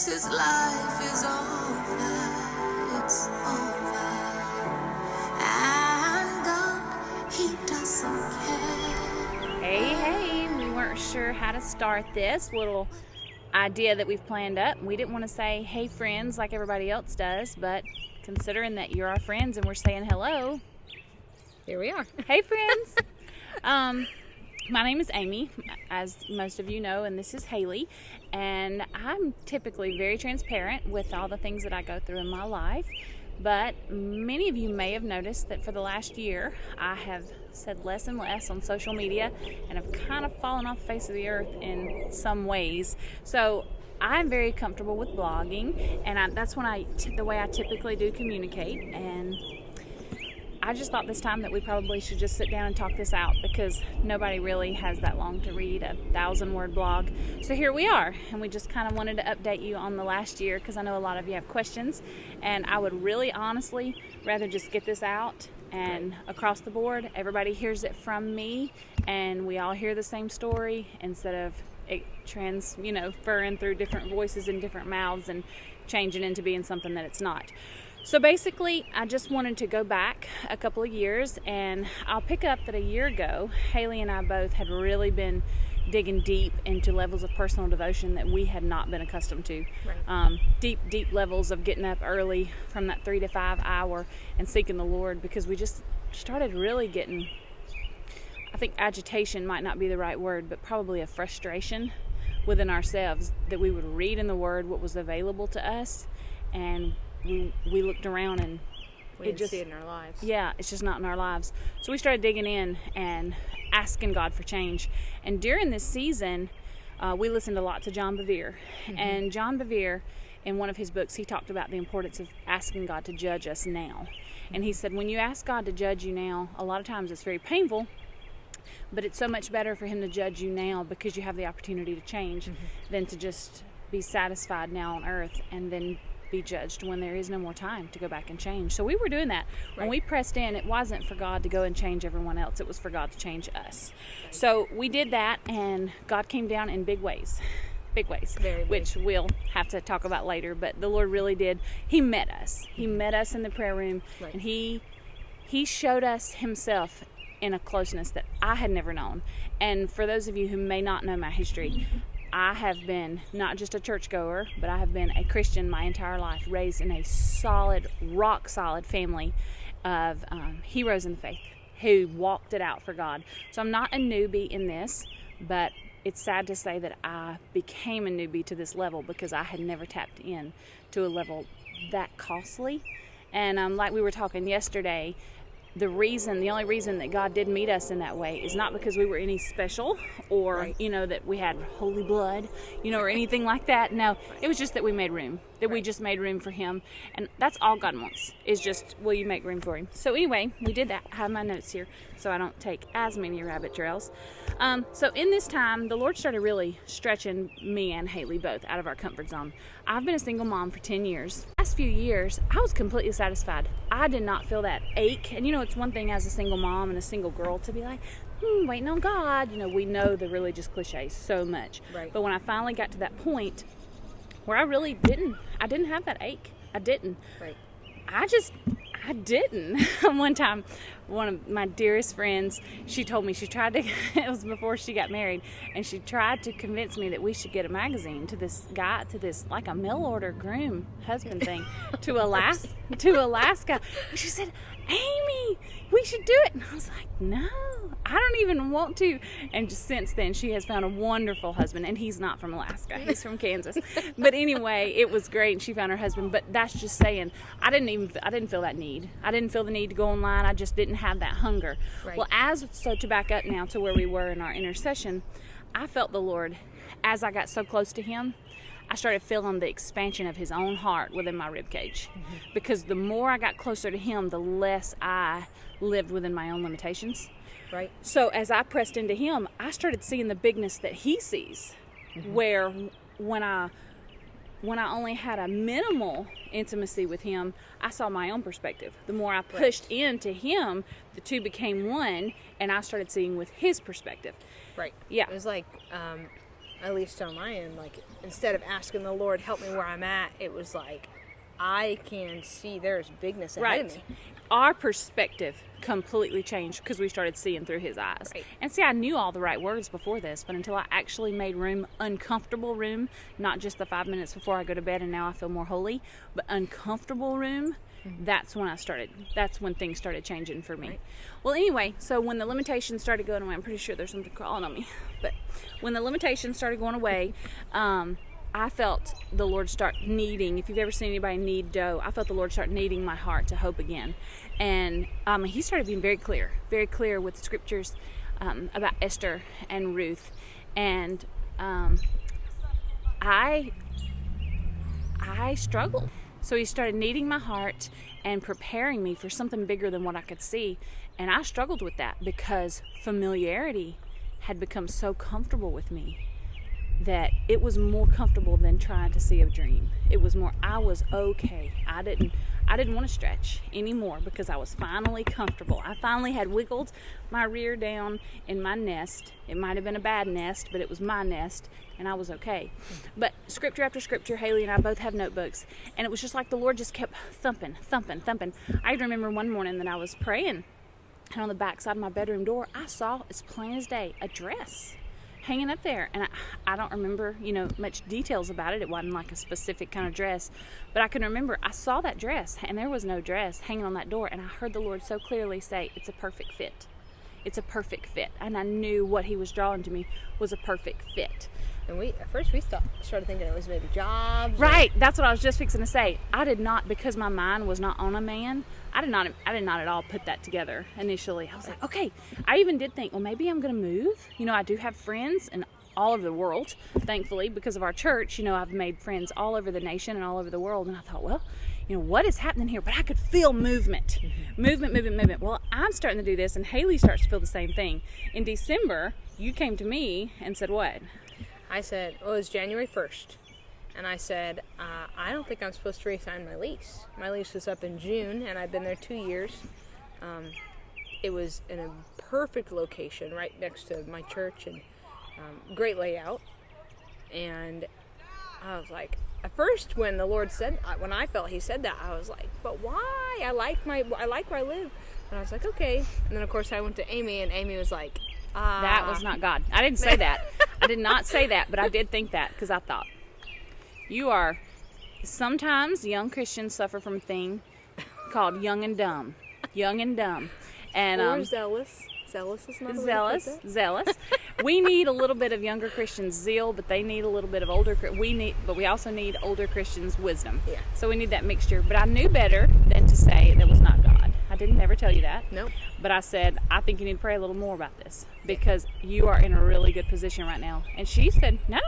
thinks his life is over, it's over. And God, he doesn't care. Hey, we weren't sure how to start this little idea that we've planned up. We didn't want to say, hey friends, like everybody else does, but considering that you're our friends and we're saying hello, here we are. Hey friends. My name is Amy, as most of you know, and this is Haley, and I'm typically very transparent with all the things that I go through in my life, but many of you may have noticed that for the last year I have said less and less on social media and have kind of fallen off the face of the earth in some ways. So I'm very comfortable with blogging, and that's when the way I typically do communicate, and I just thought this time that we probably should just sit down and talk this out, because nobody really has that long to read a 1,000-word blog. So here we are, and we just kind of wanted to update you on the last year, because I know a lot of you have questions, and I would really honestly rather just get this out and across the board everybody hears it from me and we all hear the same story, instead of it transferring through different voices and different mouths and changing into being something that it's not. So basically, I just wanted to go back a couple of years, and I'll pick up that a year ago, Haley and I both had really been digging deep into levels of personal devotion that we had not been accustomed to. Right. Deep levels of getting up early from that 3 to 5 hour and seeking the Lord, because we just started really getting, I think agitation might not be the right word, but probably a frustration within ourselves that we would read in the Word what was available to us, and we looked around and we didn't see it in our lives. Yeah, it's just not in our lives. So we started digging in and asking God for change. And during this season, we listened a lot to John Bevere. Mm-hmm. And John Bevere, in one of his books, he talked about the importance of asking God to judge us now. And he said, when you ask God to judge you now, a lot of times it's very painful, but it's so much better for him to judge you now, because you have the opportunity to change, than to just be satisfied now on earth and then be judged when there is no more time to go back and change. So we were doing that. When we pressed in, it wasn't for God to go and change everyone else. It was for God to change us. So we did that, and God came down in big ways. Very big. Which we'll have to talk about later. But the Lord really did. He met us. He met us in the prayer room, and He showed us Himself in a closeness that I had never known. And for those of you who may not know my history, I have been not just a churchgoer, but I have been a Christian my entire life, raised in a solid, rock-solid family of heroes in the faith who walked it out for God. So I'm not a newbie in this, but it's sad to say that I became a newbie to this level because I had never tapped in to a level that costly. And like we were talking yesterday, the only reason that God did meet us in that way is not because we were any special or, that we had holy blood, or anything like that. No, it was just that we made room, we just made room for Him. And that's all God wants, is just, will you make room for Him? So anyway, we did that. I have my notes here so I don't take as many rabbit trails. So in this time, the Lord started really stretching me and Haley both out of our comfort zone. I've been a single mom for 10 years. The last few years, I was completely satisfied. I did not feel that ache. And it's one thing as a single mom and a single girl to be like, waiting on God. We know the religious cliches so much. Right. But when I finally got to that point where I didn't have that ache. I didn't. Right. I didn't. One time, one of my dearest friends, she told me, it was before she got married, and she tried to convince me that we should get a magazine to this like a mail order groom husband thing to Alaska. And she said, Amy, we should do it. And I was like, no, I don't even want to. And just since then, she has found a wonderful husband, and he's not from Alaska. He's from Kansas. But anyway, it was great, and she found her husband. But that's just saying, I didn't feel that need. I didn't feel the need to go online. I just didn't have that hunger. Right. Well, to back up now to where we were in our intercession, I felt the Lord, as I got so close to Him, I started feeling the expansion of His own heart within my ribcage. Because the more I got closer to Him, the less I lived within my own limitations. Right. So as I pressed into Him, I started seeing the bigness that He sees. Where when I only had a minimal intimacy with Him, I saw my own perspective. The more I pushed into Him, the two became one, and I started seeing with His perspective. Right. Yeah. It was like at least on my end, like, instead of asking the Lord, help me where I'm at, it was like, I can see there's bigness ahead of me. Our perspective completely changed because we started seeing through his eyes. Right. And see, I knew all the right words before this, but until I actually made room, uncomfortable room, not just the 5 minutes before I go to bed and now I feel more holy, but uncomfortable room, that's when things started changing for me. Right. Well, anyway, so when the limitations started going away, I'm pretty sure there's something crawling on me, but when the limitations started going away, I felt the Lord start kneading. If you've ever seen anybody knead dough, I felt the Lord start kneading my heart to hope again. And he started being very clear with scriptures about Esther and Ruth. And I struggled. So he started kneading my heart and preparing me for something bigger than what I could see. And I struggled with that because familiarity had become so comfortable with me that it was more comfortable than trying to see a dream. It was more, I was okay. I didn't want to stretch anymore because I was finally comfortable. I finally had wiggled my rear down in my nest. It might have been a bad nest, but it was my nest, and I was okay. But scripture after scripture, Haley and I both have notebooks, and it was just like the Lord just kept thumping. I remember one morning that I was praying, and on the back side of my bedroom door, I saw, as plain as day, a dress hanging up there, and I don't remember much details about it. It wasn't like a specific kind of dress, but I can remember I saw that dress and there was no dress hanging on that door, and I heard the Lord so clearly say, it's a perfect fit. It's a perfect fit. And I knew what he was drawing to me was a perfect fit. And at first we started thinking it was maybe jobs. Right. That's what I was just fixing to say. I did not, because my mind was not on a man, I did not at all put that together initially. I was like, okay. I even did think, well, maybe I'm going to move. I do have friends in all over the world, thankfully, because of our church. I've made friends all over the nation and all over the world. And I thought, well, what is happening here? But I could feel movement. Movement. Well, I'm starting to do this, and Haley starts to feel the same thing. In December, you came to me and said what? I said, it was January 1st. And I said, I don't think I'm supposed to re-sign my lease. My lease was up in June, and I've been there 2 years. It was in a perfect location right next to my church, and great layout. And I was like, at first when the Lord said, when I felt he said that, I was like, but why? I like where I live. And I was like, okay. And then of course I went to Amy, and Amy was like, that was not God. I didn't say that. I did not say that, but I did think that, because I thought, sometimes young Christians suffer from a thing called young and dumb. And or zealous. Zealous is not a way to put that. Zealous. We need a little bit of younger Christians' zeal, but they need a little bit of but we also need older Christians' wisdom. Yeah. So we need that mixture. But I knew better than to say that was not God. I didn't ever tell you that. Nope. But I said, I think you need to pray a little more about this, because you are in a really good position right now. And she said, no,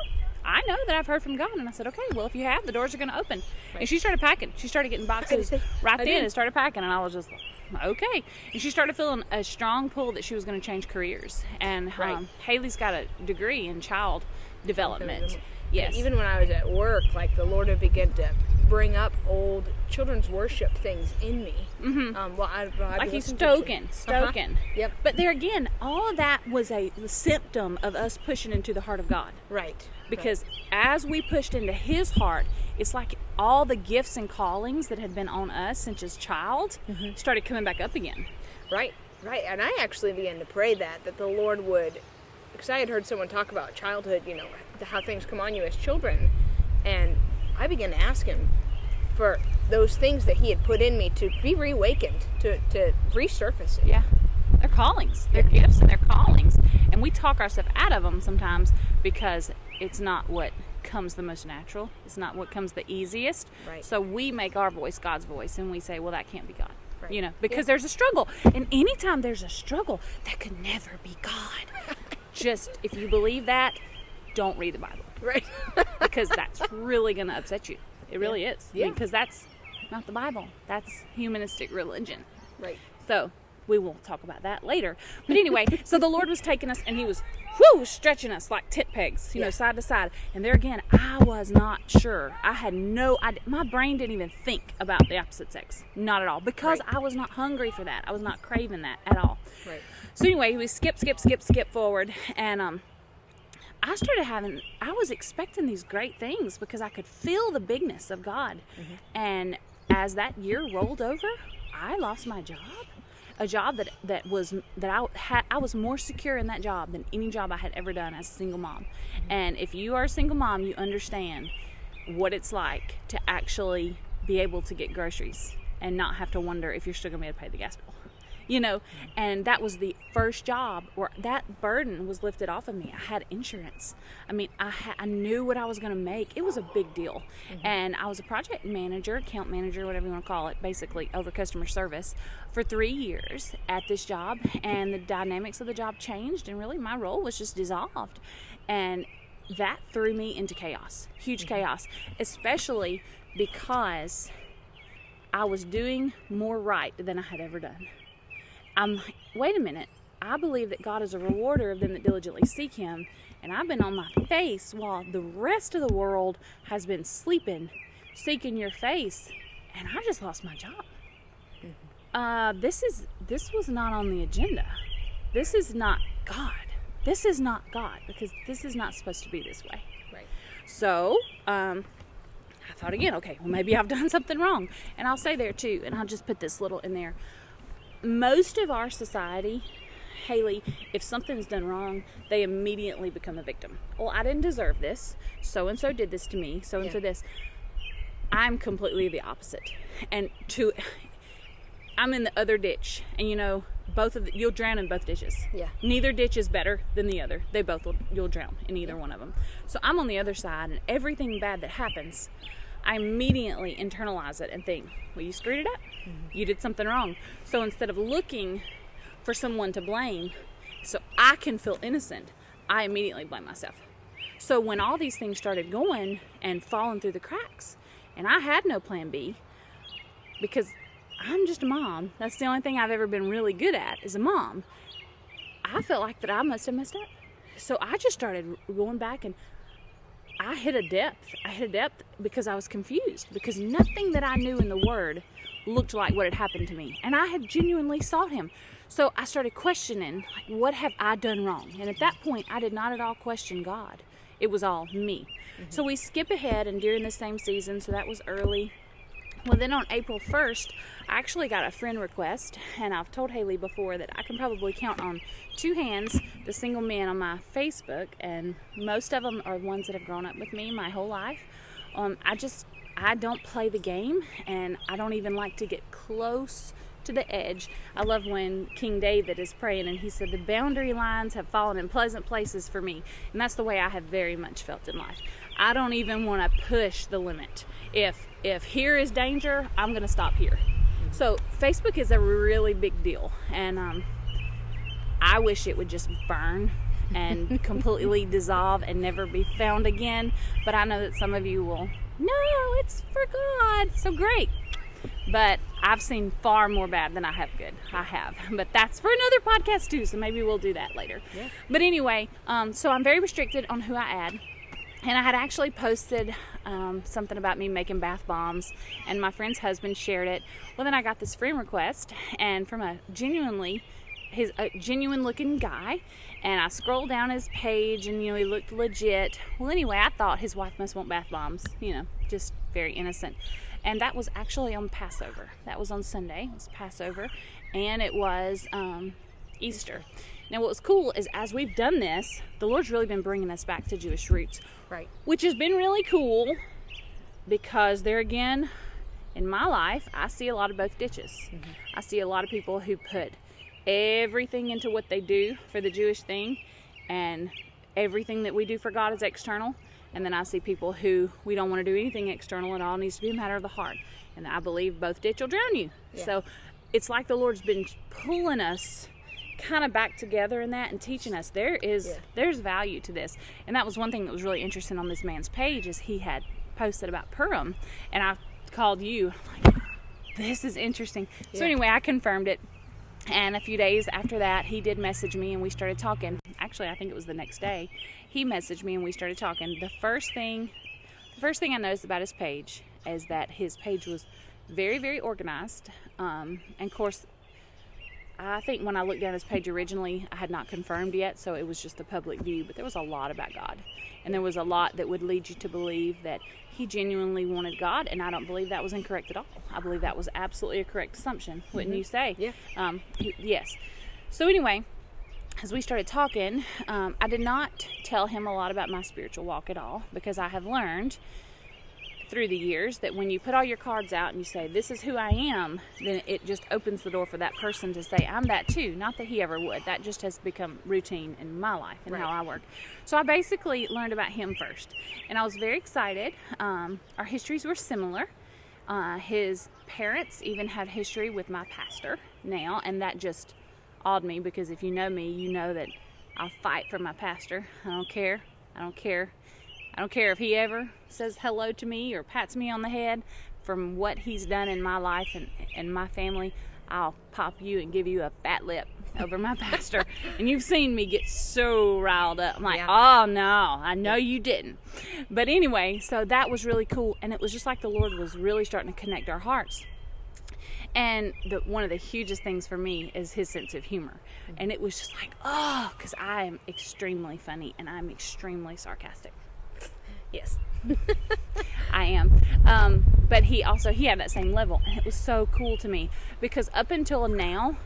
I know that I've heard from God. And I said, okay, well, if you have, the doors are going to open. Right. And she started packing. She started getting boxes right then and started packing. And I was just like, okay. And she started feeling a strong pull that she was going to change careers. And Haley's got a degree in child development. Yes. Even when I was at work, like, the Lord would begin to bring up old children's worship things in me. Mm-hmm. Like he's stoking. Yep. But there again, all of that was a symptom of us pushing into the heart of God. Right. Because as we pushed into his heart, it's like all the gifts and callings that had been on us since as child started coming back up again. Right. And I actually began to pray that the Lord would, because I had heard someone talk about childhood, how things come on you as children. And I began to ask him for those things that he had put in me to be reawakened, to resurface it. Yeah. They're callings. They're gifts and they're callings. And we talk ourselves out of them sometimes because it's not what comes the most natural. It's not what comes the easiest. Right. So we make our voice God's voice, and we say, well, that can't be God. Right. Because there's a struggle. And anytime there's a struggle, that could never be God. Just, if you believe that, don't read the Bible. Right. Because that's really going to upset you. It really is. Yeah. Because that's not the Bible. That's humanistic religion. Right. So we will talk about that later. But anyway, so the Lord was taking us, and he was stretching us like tit pegs, side to side. And there again, I was not sure. I had no idea. My brain didn't even think about the opposite sex. Not at all. Because I was not hungry for that. I was not craving that at all. Right. So anyway, we skip forward. And I was expecting these great things because I could feel the bigness of God. And as that year rolled over, I lost my job. A job that I was more secure in that job than any job I had ever done as a single mom. And if you are a single mom, you understand what it's like to actually be able to get groceries and not have to wonder if you're still going to be able to pay the gas bill. And that was the first job where that burden was lifted off of me. I had insurance. I mean, I knew what I was going to make. It was a big deal. And I was a project manager, account manager, whatever you want to call it, basically over customer service for 3 years at this job. And the dynamics of the job changed, and really my role was just dissolved. And that threw me into chaos, huge chaos, especially because I was doing more right than I had ever done. I'm like, wait a minute, I believe that God is a rewarder of them that diligently seek Him, and I've been on my face while the rest of the world has been sleeping, seeking your face, and I just lost my job. This was not on the agenda. This is not God. This is not God, because this is not supposed to be this way. Right. So, I thought again, okay, well, maybe I've done something wrong. And I'll say there too, and I'll just put this little in there. Most of our society, Haley, if something's done wrong, they immediately become a victim. Well, I didn't deserve this. So-and-so did this to me. So-and-so this. I'm completely the opposite. And I'm in the other ditch. And you'll drown in both ditches. Yeah. Neither ditch is better than the other. You'll drown in either one of them. So I'm on the other side, and everything bad that happens, I immediately internalize it and think, well, you screwed it up. You did something wrong. So instead of looking for someone to blame so I can feel innocent, I immediately blame myself. So when all these things started going and falling through the cracks, and I had no plan B, because I'm just a mom. That's the only thing I've ever been really good at is a mom. I felt like that I must have messed up. So I just started going back, and I hit a depth because I was confused, because nothing that I knew in the Word looked like what had happened to me, and I had genuinely sought Him. So I started questioning, like, what have I done wrong? And at that point, I did not at all question God. It was all me. So we skip ahead, and during the same season, so that was early. Well, then on April 1st, I actually got a friend request, and I've told Haley before that I can probably count on 2 hands the single men on my Facebook, and most of them are ones that have grown up with me my whole life. I don't play the game, and I don't even like to get close to the edge. I love when King David is praying, and he said, the boundary lines have fallen in pleasant places for me. And that's the way I have very much felt in life. I don't even want to push the limit. If here is danger, I'm going to stop here. So Facebook is a really big deal, and I wish it would just burn and completely dissolve and never be found again. But I know that some of you will, no, it's for God. So great. But I've seen far more bad than I have good. I have. But that's for another podcast too, so maybe we'll do that later. Yeah. But anyway, so I'm very restricted on who I add. And I had actually posted something about me making bath bombs, and my friend's husband shared it. Well, then I got this friend request, and from a genuine looking guy, and I scrolled down his page, and he looked legit. Well, anyway, I thought his wife must want bath bombs, just very innocent. And that was actually on Passover. That was on Sunday. It was Passover, and it was Easter. Now, what was cool is as we've done this, the Lord's really been bringing us back to Jewish roots. Right. Which has been really cool, because there again, in my life, I see a lot of both ditches. Mm-hmm. I see a lot of people who put everything into what they do for the Jewish thing, and everything that we do for God is external. And then I see people who we don't want to do anything external at all. It needs to be a matter of the heart. And I believe both ditch will drown you. Yeah. So it's like the Lord's been pulling us kind of back together in that and teaching us there's value to this. And that was one thing that was really interesting on this man's page, is he had posted about Purim, and I called you. I'm like, this is interesting. Yeah. So anyway, I confirmed it, and a few days after that, he did message me, and we started talking. Actually, I think it was the next day. He messaged me, and we started talking. The first thing I noticed about his page is that his page was very, very organized. And of course, I think when I looked down his page originally, I had not confirmed yet, so it was just the public view, but there was a lot about God. And there was a lot that would lead you to believe that he genuinely wanted God, and I don't believe that was incorrect at all. I believe that was absolutely a correct assumption, wouldn't you say? Yeah. Yes. So anyway, as we started talking, I did not tell him a lot about my spiritual walk at all, because I have learned through the years that when you put all your cards out and you say, this is who I am, then it just opens the door for that person to say, I'm that too. Not that he ever would. That just has become routine in my life and how I work. So I basically learned about him first. And I was very excited. Our histories were similar. His parents even had history with my pastor now, and that just awed me, because if you know me, you know that I'll fight for my pastor. I don't care. I don't care if he ever says hello to me or pats me on the head. From what he's done in my life and my family, I'll pop you and give you a fat lip over my pastor. And you've seen me get so riled up. I'm like, oh no, I know you didn't. But anyway, so that was really cool. And it was just like the Lord was really starting to connect our hearts. And one of the hugest things for me is his sense of humor. And it was just like, oh, because I am extremely funny and I'm extremely sarcastic. Yes. I am. But he had that same level, and it was so cool to me, because up until now,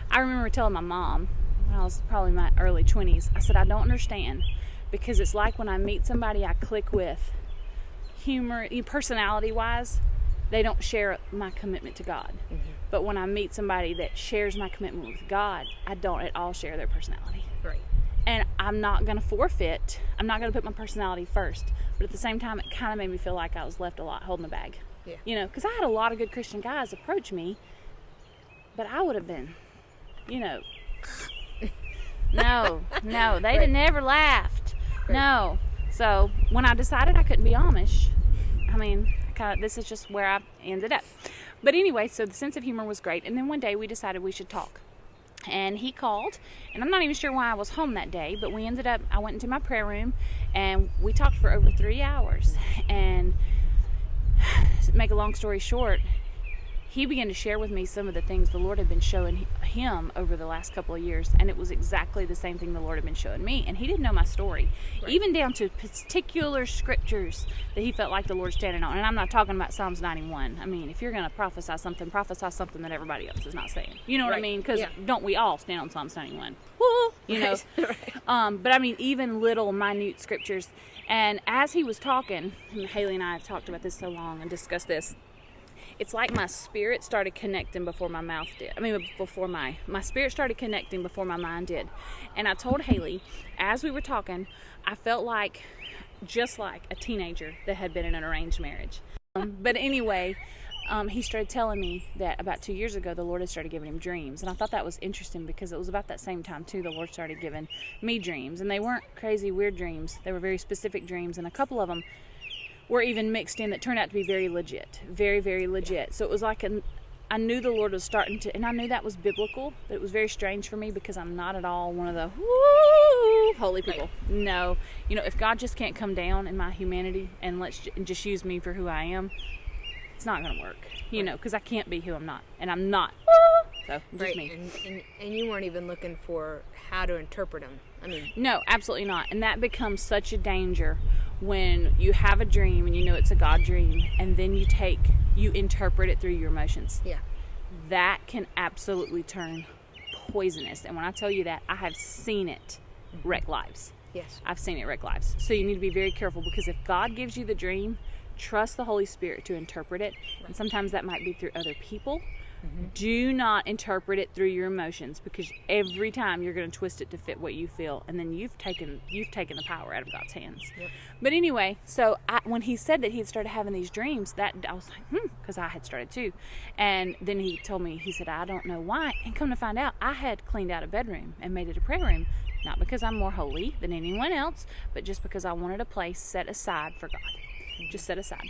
I remember telling my mom when I was probably in my early 20s, I said, I don't understand, because it's like when I meet somebody I click with, humor, personality wise, they don't share my commitment to God. Mm-hmm. But when I meet somebody that shares my commitment with God, I don't at all share their personality. Right. And I'm not going to forfeit. I'm not going to put my personality first. But at the same time, it kind of made me feel like I was left a lot holding the bag. Yeah. You know, because I had a lot of good Christian guys approach me, but I would have been, no, they never laughed. Right. No. So when I decided I couldn't be Amish, this is just where I ended up. But anyway, so the sense of humor was great. And then one day we decided we should talk. And he called, and I'm not even sure why I was home that day, but I went into my prayer room, and we talked for over 3 hours. And to make a long story short, he began to share with me some of the things the Lord had been showing him over the last couple of years, and it was exactly the same thing the Lord had been showing me. And he didn't know my story, even down to particular scriptures that he felt like the Lord standing on. And I'm not talking about Psalms 91. I mean, if you're going to prophesy something that everybody else is not saying. You know what I mean? Because don't we all stand on Psalms 91? Woo! You know? But I mean, even little minute scriptures. And as he was talking, and Haley and I have talked about this so long and discussed this, it's like my spirit started connecting before my mouth did. Before my spirit started connecting before my mind did. And I told Haley, as we were talking, I felt just like a teenager that had been in an arranged marriage. But anyway, he started telling me that about 2 years ago, the Lord had started giving him dreams. And I thought that was interesting, because it was about that same time, too, the Lord started giving me dreams. And they weren't crazy, weird dreams. They were very specific dreams. And a couple of them were even mixed in that turned out to be very legit. Very, very legit. So it was like I knew the Lord was starting to, and I knew that was biblical, but it was very strange for me, because I'm not at all one of the woo holy people. Right. No. If God just can't come down in my humanity and just use me for who I am, it's not going to work, because I can't be who I'm not, and I'm not. So just me. And you weren't even looking for how to interpret them. No, absolutely not. And that becomes such a danger when you have a dream and it's a God dream, and then you interpret it through your emotions. Yeah. That can absolutely turn poisonous. And when I tell you that, I have seen it wreck lives. Yes. I've seen it wreck lives. So you need to be very careful, because if God gives you the dream, trust the Holy Spirit to interpret it. Right. And sometimes that might be through other people. Mm-hmm. Do not interpret it through your emotions, because every time you're going to twist it to fit what you feel, and then you've taken the power out of God's hands. Yep. But anyway, so when he said that he had started having these dreams, that I was like, because I had started too. And then he told me, he said, I don't know why. And come to find out, I had cleaned out a bedroom and made it a prayer room, not because I'm more holy than anyone else, but just because I wanted a place set aside for God. Mm-hmm. Just set aside.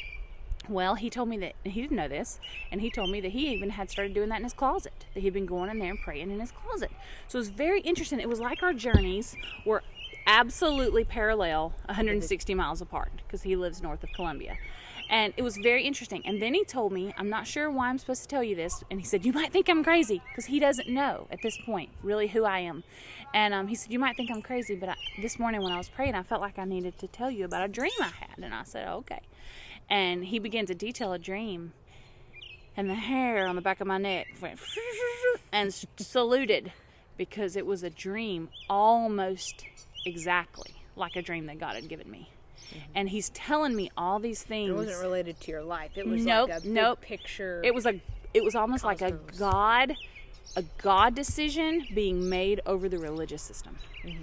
Well, he told me that he didn't know this, and he told me that he even had started doing that in his closet, that he'd been going in there and praying in his closet. So it was very interesting. It was like our journeys were absolutely parallel, 160 miles apart, because he lives north of Columbia. And it was very interesting. And then he told me, I'm not sure why I'm supposed to tell you this. And he said, you might think I'm crazy, because he doesn't know at this point really who I am. And he said, you might think I'm crazy, but this morning when I was praying, I felt like I needed to tell you about a dream I had. And I said, okay. And he began to detail a dream. And the hair on the back of my neck went and saluted, because it was a dream almost exactly like a dream that God had given me. And he's telling me all these things. It wasn't related to your life. It was like a big picture. It was almost like a God decision being made over the religious system. I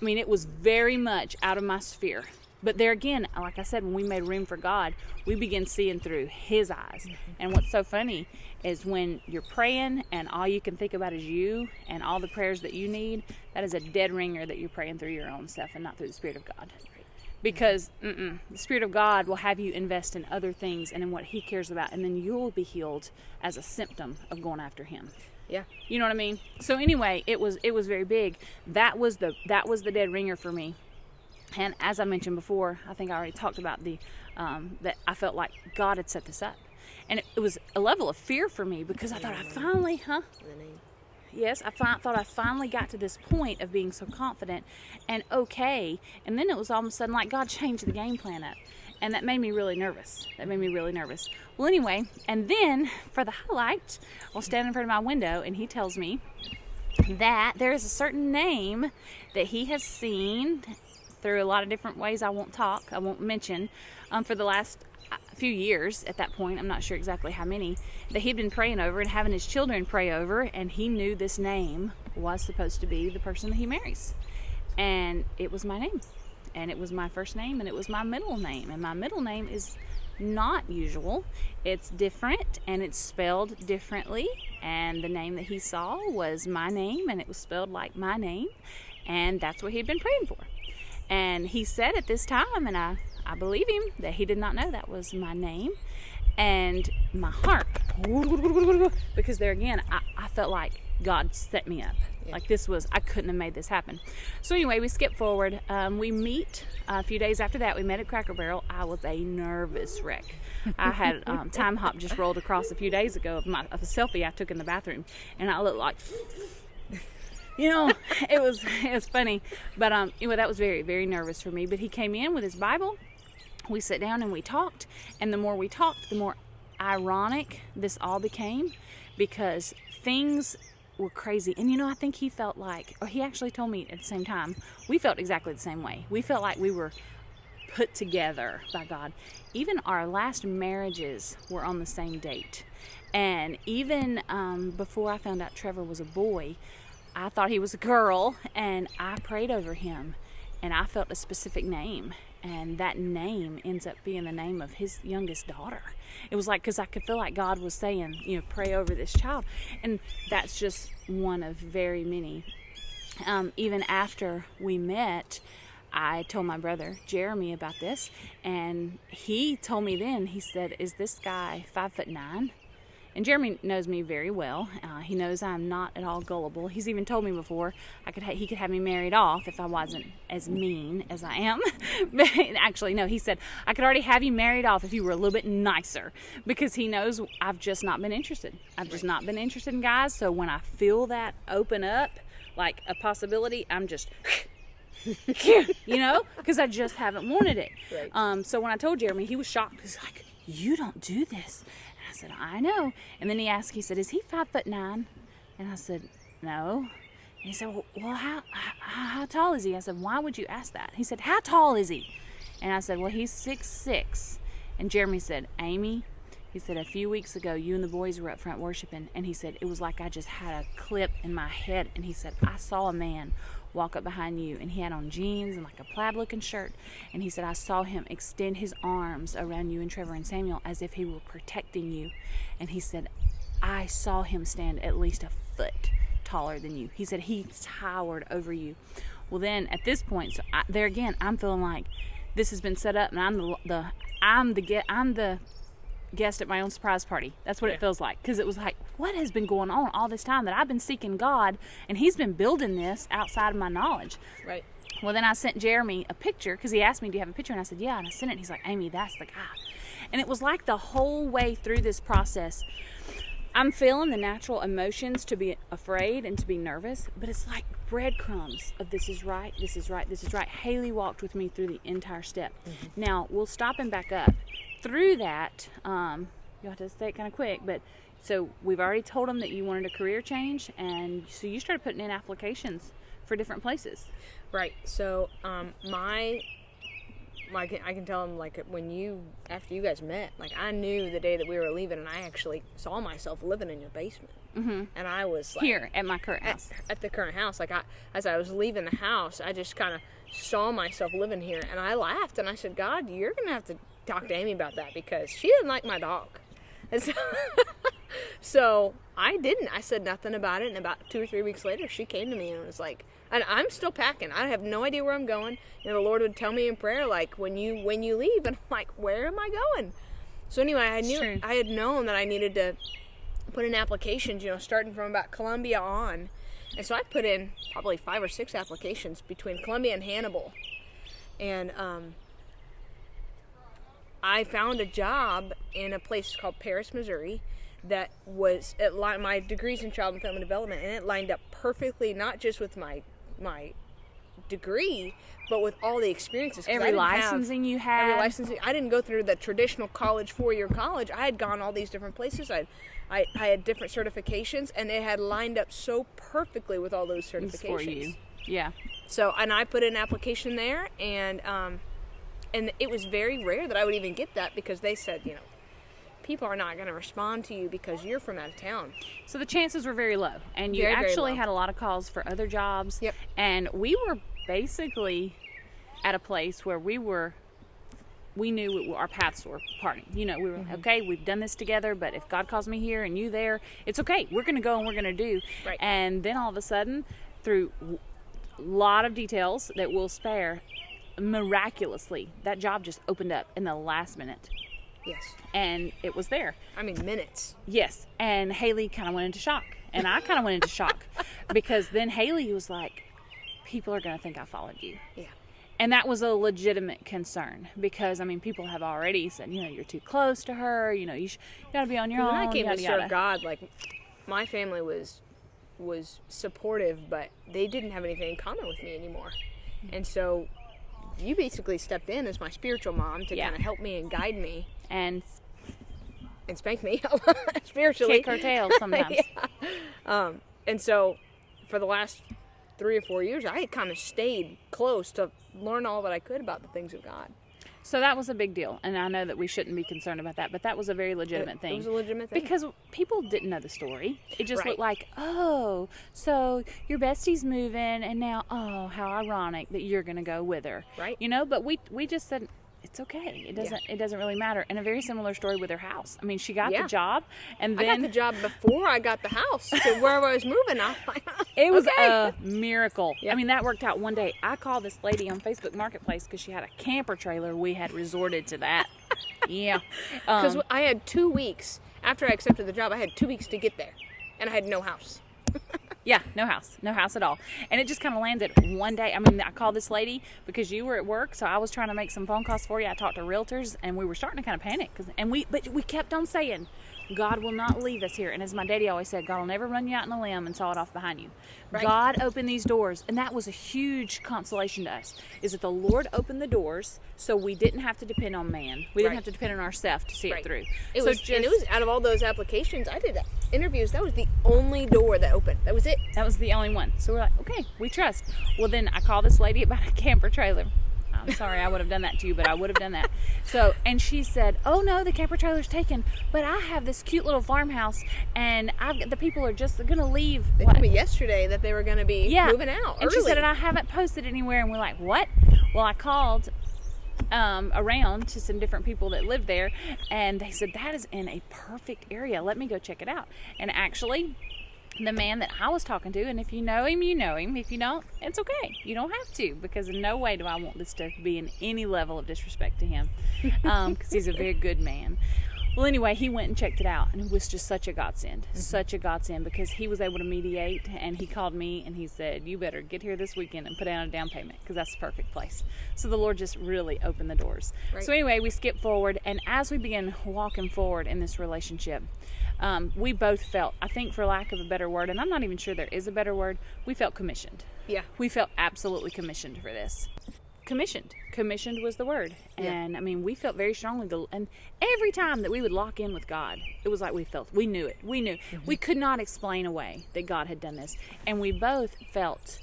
mean, it was very much out of my sphere. But there again, like I said, when we made room for God, we begin seeing through his eyes. And what's so funny is when you're praying and all you can think about is you and all the prayers that you need, that is a dead ringer that you're praying through your own stuff and not through the Spirit of God. Because the Spirit of God will have you invest in other things and in what he cares about, and then you'll be healed as a symptom of going after him. Yeah. You know what I mean? So anyway, it was very big. That was the dead ringer for me. And as I mentioned before, I think I already talked about that I felt like God had set this up. And it was a level of fear for me, because I thought I finally, Yes, I thought I finally got to this point of being so confident and okay. And then it was all of a sudden like God changed the game plan up. And that made me really nervous. Well, anyway, and then for the highlight, I'll stand in front of my window and he tells me that there is a certain name that he has seen through a lot of different ways I won't mention, for the last few years at that point. I'm not sure exactly how many, that he'd been praying over and having his children pray over, and he knew this name was supposed to be the person that he marries. And it was my name. And it was my first name, and it was my middle name. And my middle name is not usual. It's different, and it's spelled differently. And the name that he saw was my name, and it was spelled like my name. And that's what he'd been praying for. And he said at this time, and I believe him, that he did not know that was my name. And my heart, because there again, I felt like God set me up. Yeah. Like I couldn't have made this happen. So anyway, we skip forward. We meet a few days after that. We met at Cracker Barrel. I was a nervous wreck. I had time hop just rolled across a few days ago of a selfie I took in the bathroom, and I looked like, it was funny. But that was very, very nervous for me. But he came in with his Bible. We sat down and we talked, and the more we talked, the more ironic this all became, because things were crazy. And I think he felt like, or he actually told me at the same time, we felt exactly the same way. We felt like we were put together by God. Even our last marriages were on the same date. And even before I found out Trevor was a boy, I thought he was a girl, and I prayed over him, and I felt a specific name. And that name ends up being the name of his youngest daughter. It was like, because I could feel like God was saying, pray over this child. And that's just one of very many. Even after we met, I told my brother, Jeremy, about this. And he told me then, he said, is this guy 5'9"? And Jeremy knows me very well. He knows I'm not at all gullible. He's even told me before he could have me married off if I wasn't as mean as I am. But actually, no, he said, I could already have you married off if you were a little bit nicer, because he knows I've just not been interested. I've just not been interested in guys. So when I feel that open up, like a possibility, I'm just, because I just haven't wanted it. Right. So when I told Jeremy, he was shocked. He's like, you don't do this. I said, I know. And then he said, is he 5'9"? And I said, no. And he said, well, how tall is he? I said, why would you ask that? He said, how tall is he? And I said, well, he's 6'6". And Jeremy said, Amy, he said, a few weeks ago, you and the boys were up front worshiping. And he said, it was like I just had a clip in my head. And he said, I saw a man walk up behind you, and he had on jeans and like a plaid looking shirt, and he said, I saw him extend his arms around you and Trevor and Samuel as if he were protecting you. And he said, I saw him stand at least a foot taller than you. He said he towered over you. Well, then at this point, so there again, I'm feeling like this has been set up, and I'm the guest at my own surprise party. That's what it feels like, because it was like, what has been going on all this time that I've been seeking God, and he's been building this outside of my knowledge. Right. Well, then I sent Jeremy a picture, because he asked me, do you have a picture? And I said, yeah. And I sent it, and he's like, Amy, that's the guy. And it was like the whole way through this process, I'm feeling the natural emotions to be afraid and to be nervous, but it's like breadcrumbs of this is right, this is right, this is right. Haley walked with me through the entire step. Now, we'll stop and back up. Through that, you'll have to say it kind of quick, but so we've already told them that you wanted a career change, and so you started putting in applications for different places. Right. So, I can tell them, like, after you guys met, like, I knew the day that we were leaving, and I actually saw myself living in your basement. Mm-hmm. And I was like, here at my current house. At the current house, like, as I was leaving the house, I just kind of saw myself living here, and I laughed, and I said, God, you're gonna have to talk to Amy about that, because she didn't like my dog. And so I didn't. I said nothing about it, and about 2 or 3 weeks later, she came to me and was like, and I'm still packing. I have no idea where I'm going. You know, the Lord would tell me in prayer, like, when you leave, and I'm like, where am I going? So anyway, I had known that I needed to put in applications, you know, starting from about Columbia on. And so I put in probably 5 or 6 applications between Columbia and Hannibal. And I found a job in a place called Paris, Missouri, that was my degree's in child and family development, and it lined up perfectly, not just with my degree, but with all the experiences. Every licensing you had. Every licensing. I didn't go through the traditional college, 4-year college. I had gone all these different places. I had different certifications, and it had lined up so perfectly with all those certifications. For you. Yeah. So, and I put in an application there, and it was very rare that I would even get that, because they said, you know, people are not going to respond to you because you're from out of town. So the chances were very low. And you actually had a lot of calls for other jobs. Yep. And we were basically at a place where we knew our paths were parting. You know, we were, okay, we've done this together, but if God calls me here and you there, it's okay. We're going to go and we're going to do. Right. And then all of a sudden, through a lot of details that we'll spare, miraculously, that job just opened up in the last minute. Yes. And it was there. I mean, minutes. Yes. And Haley kind of went into shock. And I kind of went into shock. Because then Haley was like, people are going to think I followed you. Yeah. And that was a legitimate concern. Because, I mean, people have already said, you know, you're too close to her. You know, you got to be on your own. When I came to serve God, like, my family was supportive, but they didn't have anything in common with me anymore. And so you basically stepped in as my spiritual mom to kind of help me and guide me. And spank me spiritually. Kick her tail sometimes. Yeah. And so for the last 3 or 4 years, I had kind of stayed close to learn all that I could about the things of God. So that was a big deal. And I know that we shouldn't be concerned about that, but that was a very legitimate thing. It was a legitimate thing. Because people didn't know the story. It just looked like, oh, so your bestie's moving, and now, oh, how ironic that you're going to go with her. Right. You know, but we just said, it's okay. It doesn't really matter. And a very similar story with her house. I mean, she got the job, and then I got the job before I got the house to where I was moving. It was a miracle. Yeah. I mean, that worked out one day. I called this lady on Facebook Marketplace because she had a camper trailer. We had resorted to that. Yeah. Because I had 2 weeks after I accepted the job. I had 2 weeks to get there, and I had no house. Yeah, no house at all. And it just kind of landed one day. I mean, I called this lady because you were at work, so I was trying to make some phone calls for you. I talked to realtors, and we were starting to kind of panic. But we kept on saying, God will not leave us here. And as my daddy always said, God will never run you out on a limb and saw it off behind you. Right. God opened these doors, and that was a huge consolation to us, is that the Lord opened the doors so we didn't have to depend on man. We didn't have to depend on ourselves to see it through. It was out of all those applications, I did interviews. That was the only door that opened. That was it. That was the only one. So we're like, okay, we trust. Well, then I called this lady about a camper trailer. I'm sorry I would have done that to you, but I would have done that. So, and she said, oh no, the camper trailer's taken, but I have this cute little farmhouse, and the people are just going to leave. They told me yesterday that they were going to be moving out and early. She said, and I haven't posted anywhere. And we're like, what? Well, I called around to some different people that live there, and they said, that is in a perfect area. Let me go check it out. And actually, the man that I was talking to, and if you know him, you know him. If you don't, it's okay. You don't have to, because in no way do I want this to be in any level of disrespect to him, because he's a very good man. Well, anyway, he went and checked it out, and it was just such a godsend, such a godsend, because he was able to mediate, and he called me, and he said, you better get here this weekend and put down a down payment, because that's the perfect place. So the Lord just really opened the doors. Right. So anyway, we skip forward, and as we begin walking forward in this relationship, we both felt, I think for lack of a better word, and I'm not even sure there is a better word, we felt commissioned. Yeah. We felt absolutely commissioned for this. Commissioned was the word. And I mean, we felt very strongly, and every time that we would lock in with God, it was like we knew it. We knew. We could not explain away that God had done this. And we both felt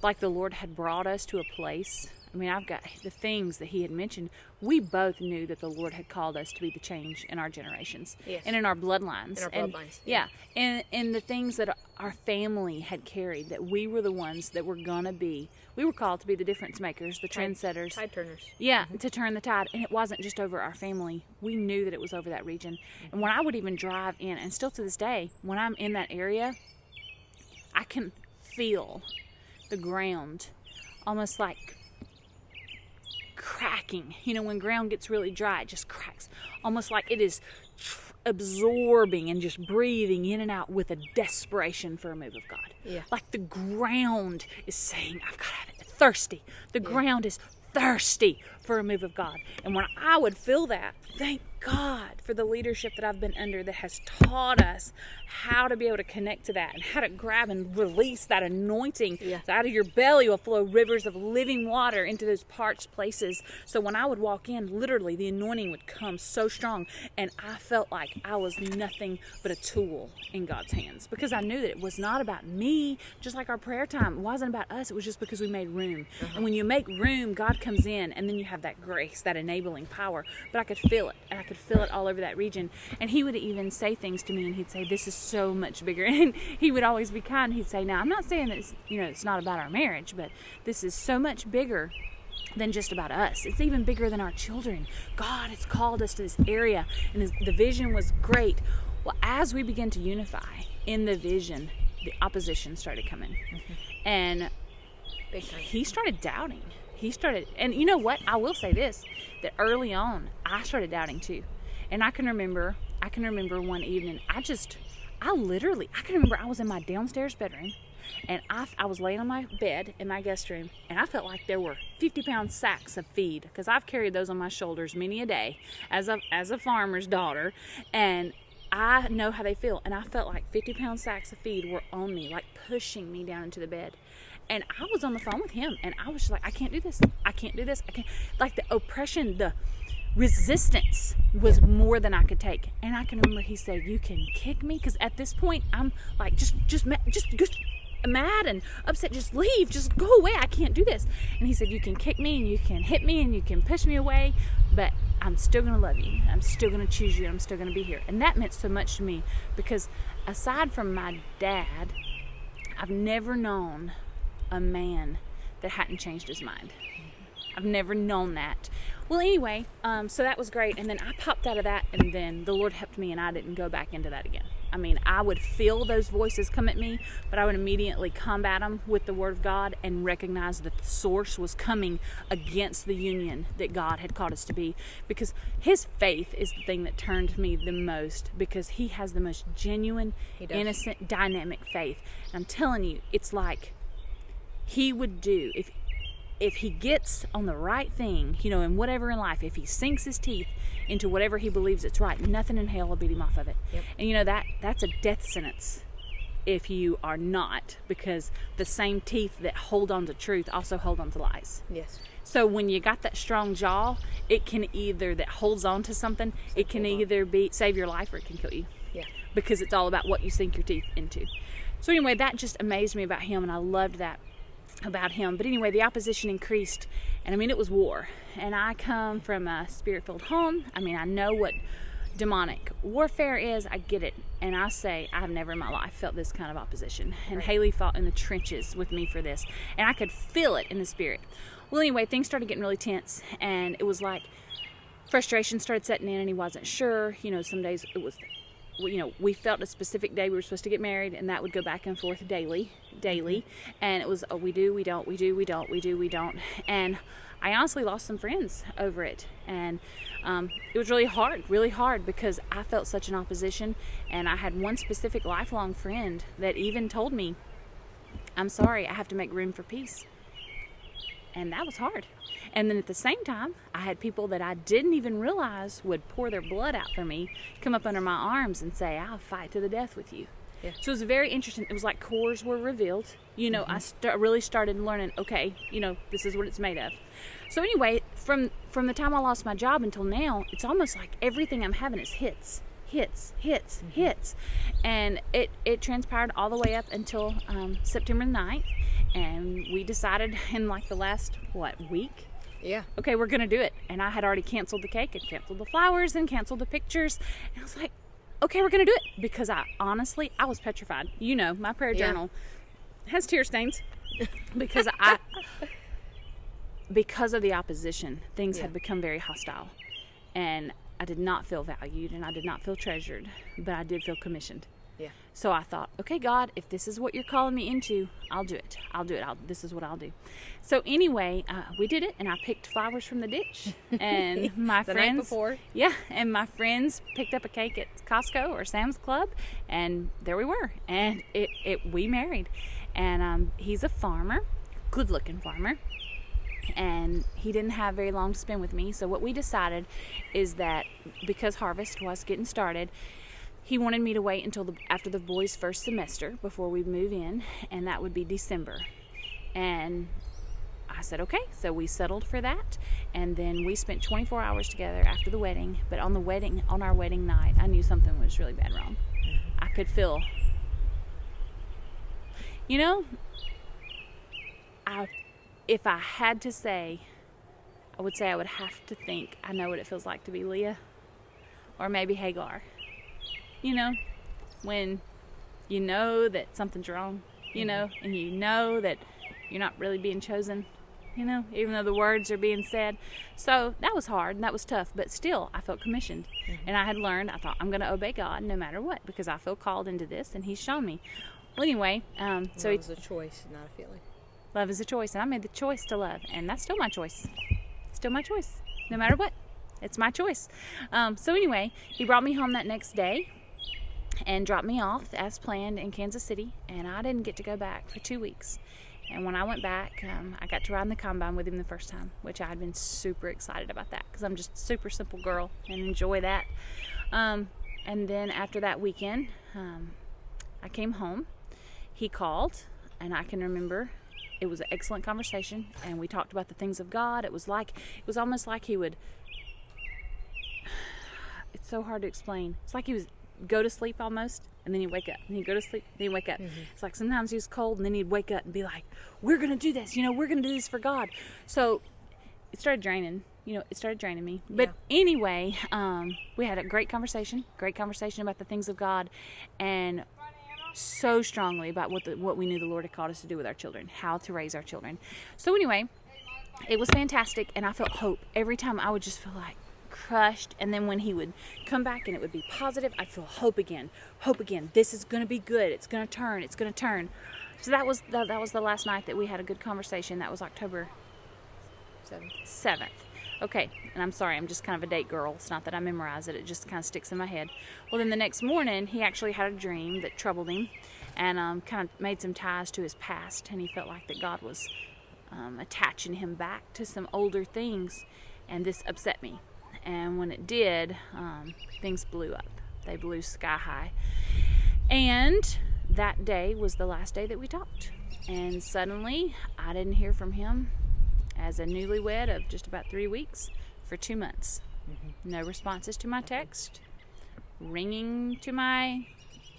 like the Lord had brought us to a place. I mean, I've got the things that he had mentioned. We both knew that the Lord had called us to be the change in our generations. Yes. And in our bloodlines. In our bloodlines. Yeah. And the things that our family had carried, that we were the ones that were going to be. We were called to be the difference makers, the trendsetters. Tide turners. Yeah, to turn the tide. And it wasn't just over our family. We knew that it was over that region. And when I would even drive in, and still to this day, when I'm in that area, I can feel the ground almost like cracking. You know, when ground gets really dry, it just cracks. Almost like it is absorbing and just breathing in and out with a desperation for a move of God. Yeah. Like the ground is saying, I've got to have it. Thirsty. The ground is thirsty for a move of God. And when I would feel that, thank God for the leadership that I've been under that has taught us how to be able to connect to that and how to grab and release that anointing. Yeah. So out of your belly will flow rivers of living water into those parched places. So when I would walk in, literally the anointing would come so strong, and I felt like I was nothing but a tool in God's hands, because I knew that it was not about me. Just like our prayer time, it wasn't about us. It was just because we made room. And when you make room, God comes in, and then you have that grace, that enabling power. But I could feel it, and I could feel it all over that region. And he would even say things to me, and he'd say, this is so much bigger. And he would always be kind. He'd say, now, I'm not saying that it's not about our marriage, but this is so much bigger than just about us. It's even bigger than our children. God has called us to this area, and the vision was great. Well, as we began to unify in the vision, the opposition started coming. And Big time. he started doubting. And you know what? I will say this, that early on, I started doubting too. And I can remember one evening, I can remember I was in my downstairs bedroom, and I was laying on my bed in my guest room, and I felt like there were 50-pound sacks of feed, because I've carried those on my shoulders many a day as a farmer's daughter, and I know how they feel. And I felt like 50-pound sacks of feed were on me, like pushing me down into the bed. And I was on the phone with him, and I was just like, I can't do this. I can't. Like the oppression, the resistance was more than I could take. And I can remember he said, you can kick me, because at this point I'm like just mad and upset. Just leave, just go away. I can't do this. And he said, you can kick me and you can hit me and you can push me away, but I'm still gonna love you. I'm still gonna choose you. I'm still gonna be here. And that meant so much to me, because aside from my dad, I've never known a man that hadn't changed his mind. I've never known that. Well, anyway, so that was great. And then I popped out of that, and then the Lord helped me, and I didn't go back into that again. I mean, I would feel those voices come at me, but I would immediately combat them with the Word of God and recognize that the source was coming against the union that God had called us to be. Because His faith is the thing that turned me the most, because He has the most genuine, innocent, dynamic faith. And I'm telling you, it's like He would do, if he gets on the right thing, in whatever in life, if he sinks his teeth into whatever he believes it's right, nothing in hell will beat him off of it. Yep. And that's a death sentence if you are not, because the same teeth that hold on to truth also hold on to lies. Yes. So when you got that strong jaw, it can either, that holds on to something, it can either save your life or it can kill you. Yeah. Because it's all about what you sink your teeth into. So anyway, that just amazed me about him, and I loved that about him. But anyway, the opposition increased, and it was war. And I come from a spirit-filled home. I know what demonic warfare is. I get it. And I say, I've never in my life felt this kind of opposition. And Right. Haley fought in the trenches with me for this, and I could feel it in the spirit. Well, anyway, things started getting really tense, and it was like frustration started setting in, and he wasn't sure. Some days it was we felt a specific day we were supposed to get married, and that would go back and forth daily. And it was, oh, we do, we don't, we do, we don't, we do, we don't. And I honestly lost some friends over it. And it was really hard because I felt such an opposition. And I had one specific lifelong friend that even told me, I'm sorry, I have to make room for peace. And that was hard. And then at the same time, I had people that I didn't even realize would pour their blood out for me, come up under my arms and say, I'll fight to the death with you. Yeah. So it was very interesting. It was like cores were revealed. I really started learning, okay, this is what it's made of. So anyway, from the time I lost my job until now, it's almost like everything I'm having is hits. And it transpired all the way up until September 9th. And we decided in like the last, week? Yeah. Okay, we're going to do it. And I had already canceled the cake and canceled the flowers and canceled the pictures. And I was like, okay, we're going to do it. Because I was petrified. My prayer journal has tear stains. Because of the opposition, things had become very hostile. And I did not feel valued and I did not feel treasured. But I did feel commissioned. Yeah. So I thought, okay, God, if this is what you're calling me into, I'll do it. This is what I'll do. So anyway, we did it, and I picked flowers from the ditch. And my the friends, night before. Yeah, and my friends picked up a cake at Costco or Sam's Club, and there we were. And we married. And he's a farmer, good-looking farmer. And he didn't have very long to spend with me. So what we decided is that because harvest was getting started, he wanted me to wait until after the boys' first semester before we move in, and that would be December. And I said, okay. So we settled for that, and then we spent 24 hours together after the wedding. But on our wedding night, I knew something was really bad wrong. I could feel, if I had to say, I would have to think I know what it feels like to be Leah, or maybe Hagar. When you know that something's wrong, and you know that you're not really being chosen, even though the words are being said. So that was hard and that was tough, but still I felt commissioned. And I had learned, I thought, I'm going to obey God no matter what, because I feel called into this and he's shown me. Well, anyway, so love is a choice, not a feeling. Love is a choice, and I made the choice to love, and that's still my choice. Still my choice, no matter what. It's my choice. So anyway, he brought me home that next day and dropped me off as planned in Kansas City, and I didn't get to go back for 2 weeks. And when I went back, I got to ride in the combine with him the first time, which I had been super excited about that because I'm just a super simple girl and enjoy that. And then after that weekend, I came home. He called, and I can remember it was an excellent conversation, and we talked about the things of God. It was almost like he would, it's so hard to explain. It's like he was go to sleep almost, and then he'd wake up, and he'd go to sleep, then he'd wake up. It's like sometimes he was cold, and then he'd wake up and be like, we're going to do this, we're going to do this for God. So it started draining, me. But anyway, we had a great conversation about the things of God, and so strongly about what we knew the Lord had called us to do with our children, how to raise our children. So anyway, it was fantastic, and I felt hope. Every time I would just feel like crushed, and then when he would come back and it would be positive, I'd feel hope again. This is going to be good. It's going to turn. So that was the last night that we had a good conversation. That was October 7th. Okay, and I'm sorry, I'm just kind of a date girl. It's not that I memorize it, it just kind of sticks in my head. Well, then the next morning, he actually had a dream that troubled him, and kind of made some ties to his past, and he felt like that God was attaching him back to some older things, and this upset me. And when it did, things blew up. They blew sky high. And that day was the last day that we talked. And suddenly, I didn't hear from him as a newlywed of just about 3 weeks for 2 months. No responses to my text, ringing to my